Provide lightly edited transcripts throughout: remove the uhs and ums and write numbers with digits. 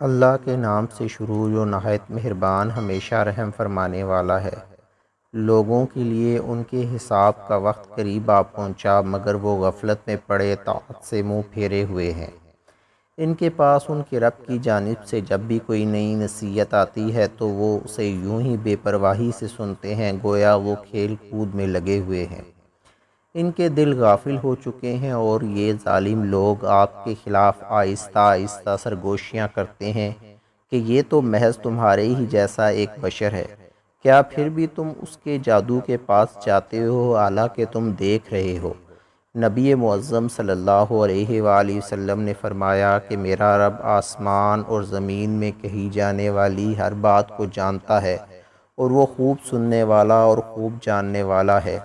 اللہ کے نام سے شروع جو نہایت مہربان ہمیشہ رحم فرمانے والا ہے۔ لوگوں کے لیے ان کے حساب کا وقت قریب آ پہنچا مگر وہ غفلت میں پڑے طاعت سے منہ پھیرے ہوئے ہیں۔ ان کے پاس ان کے رب کی جانب سے جب بھی کوئی نئی نصیحت آتی ہے تو وہ اسے یوں ہی بے پرواہی سے سنتے ہیں گویا وہ کھیل کود میں لگے ہوئے ہیں۔ ان کے دل غافل ہو چکے ہیں اور یہ ظالم لوگ آپ کے خلاف آہستہ آہستہ سرگوشیاں کرتے ہیں کہ یہ تو محض تمہارے ہی جیسا ایک بشر ہے، کیا پھر بھی تم اس کے جادو کے پاس جاتے ہو حالانکہ تم دیکھ رہے ہو۔ نبی معظم صلی اللہ علیہ وآلہ وسلم نے فرمایا کہ میرا رب آسمان اور زمین میں کہی جانے والی ہر بات کو جانتا ہے اور وہ خوب سننے والا اور خوب جاننے والا ہے۔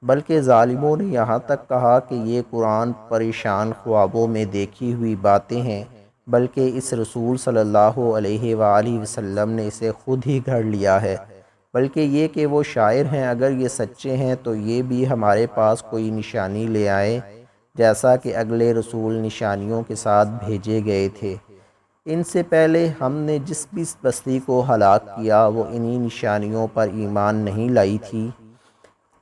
بلکہ ظالموں نے یہاں تک کہا کہ یہ قرآن پریشان خوابوں میں دیکھی ہوئی باتیں ہیں، بلکہ اس رسول صلی اللہ علیہ وآلہ وسلم نے اسے خود ہی گھڑ لیا ہے، بلکہ یہ کہ وہ شاعر ہیں، اگر یہ سچے ہیں تو یہ بھی ہمارے پاس کوئی نشانی لے آئیں جیسا کہ اگلے رسول نشانیوں کے ساتھ بھیجے گئے تھے۔ ان سے پہلے ہم نے جس بھی بستی کو ہلاک کیا وہ انہی نشانیوں پر ایمان نہیں لائی تھی،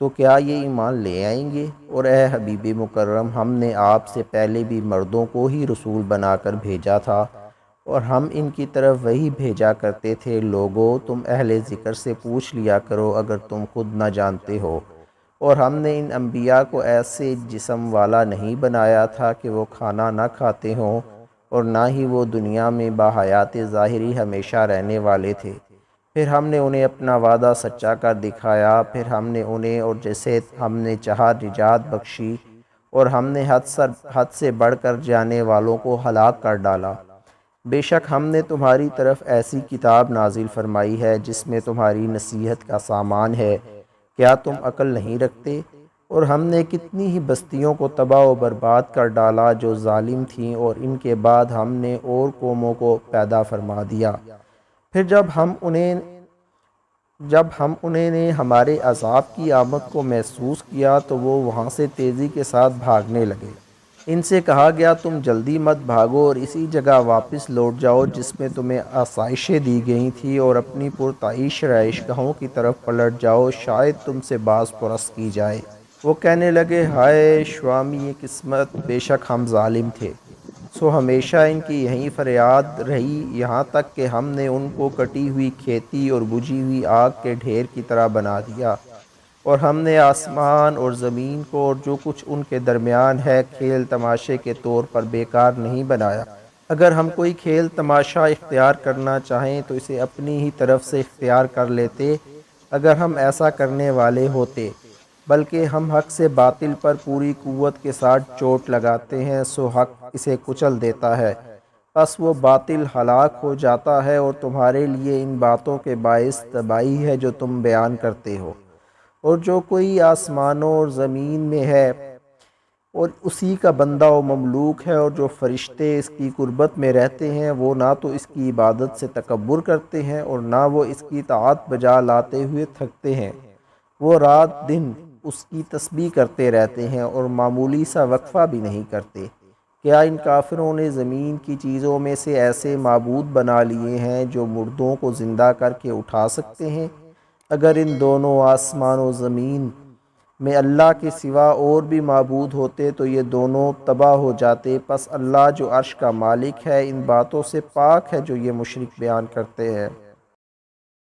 تو کیا یہ ایمان لے آئیں گے؟ اور اے حبیب مکرم، ہم نے آپ سے پہلے بھی مردوں کو ہی رسول بنا کر بھیجا تھا اور ہم ان کی طرف وہی بھیجا کرتے تھے۔ لوگو تم اہل ذکر سے پوچھ لیا کرو اگر تم خود نہ جانتے ہو۔ اور ہم نے ان انبیاء کو ایسے جسم والا نہیں بنایا تھا کہ وہ کھانا نہ کھاتے ہوں اور نہ ہی وہ دنیا میں باحیات ظاہری ہمیشہ رہنے والے تھے۔ پھر ہم نے انہیں اپنا وعدہ سچا کر دکھایا، پھر ہم نے انہیں اور جسے ہم نے چاہا نجات بخشی اور ہم نے حد سے بڑھ کر جانے والوں کو ہلاک کر ڈالا۔ بے شک ہم نے تمہاری طرف ایسی کتاب نازل فرمائی ہے جس میں تمہاری نصیحت کا سامان ہے، کیا تم عقل نہیں رکھتے؟ اور ہم نے کتنی ہی بستیوں کو تباہ و برباد کر ڈالا جو ظالم تھیں، اور ان کے بعد ہم نے اور قوموں کو پیدا فرما دیا۔ پھر جب ہم انہیں نے ہمارے عذاب کی آمد کو محسوس کیا تو وہ وہاں سے تیزی کے ساتھ بھاگنے لگے۔ ان سے کہا گیا تم جلدی مت بھاگو اور اسی جگہ واپس لوٹ جاؤ جس میں تمہیں آسائشیں دی گئی تھی، اور اپنی پرتعیش رہائش گاہوں کی طرف پلٹ جاؤ، شاید تم سے باز پرس کی جائے۔ وہ کہنے لگے ہائے شوامی قسمت، بے شک ہم ظالم تھے۔ سو ہمیشہ ان کی یہی فریاد رہی یہاں تک کہ ہم نے ان کو کٹی ہوئی کھیتی اور بجھی ہوئی آگ کے ڈھیر کی طرح بنا دیا، اور ہم نے آسمان اور زمین کو اور جو کچھ ان کے درمیان ہے کھیل تماشے کے طور پر بیکار نہیں بنایا۔ اگر ہم کوئی کھیل تماشا اختیار کرنا چاہیں تو اسے اپنی ہی طرف سے اختیار کر لیتے اگر ہم ایسا کرنے والے ہوتے، بلکہ ہم حق سے باطل پر پوری قوت کے ساتھ چوٹ لگاتے ہیں، سو حق اسے کچل دیتا ہے، پس وہ باطل ہلاک ہو جاتا ہے، اور تمہارے لیے ان باتوں کے باعث تباہی ہے جو تم بیان کرتے ہو۔ اور جو کوئی آسمانوں اور زمین میں ہے اور اسی کا بندہ و مملوک ہے، اور جو فرشتے اس کی قربت میں رہتے ہیں، وہ نہ تو اس کی عبادت سے تکبر کرتے ہیں اور نہ وہ اس کی طاعت بجا لاتے ہوئے تھکتے ہیں، وہ رات دن اس کی تسبیح کرتے رہتے ہیں اور معمولی سا وقفہ بھی نہیں کرتے۔ کیا ان کافروں نے زمین کی چیزوں میں سے ایسے معبود بنا لیے ہیں جو مردوں کو زندہ کر کے اٹھا سکتے ہیں؟ اگر ان دونوں آسمان و زمین میں اللہ کے سوا اور بھی معبود ہوتے تو یہ دونوں تباہ ہو جاتے، پس اللہ جو عرش کا مالک ہے ان باتوں سے پاک ہے جو یہ مشرک بیان کرتے ہیں۔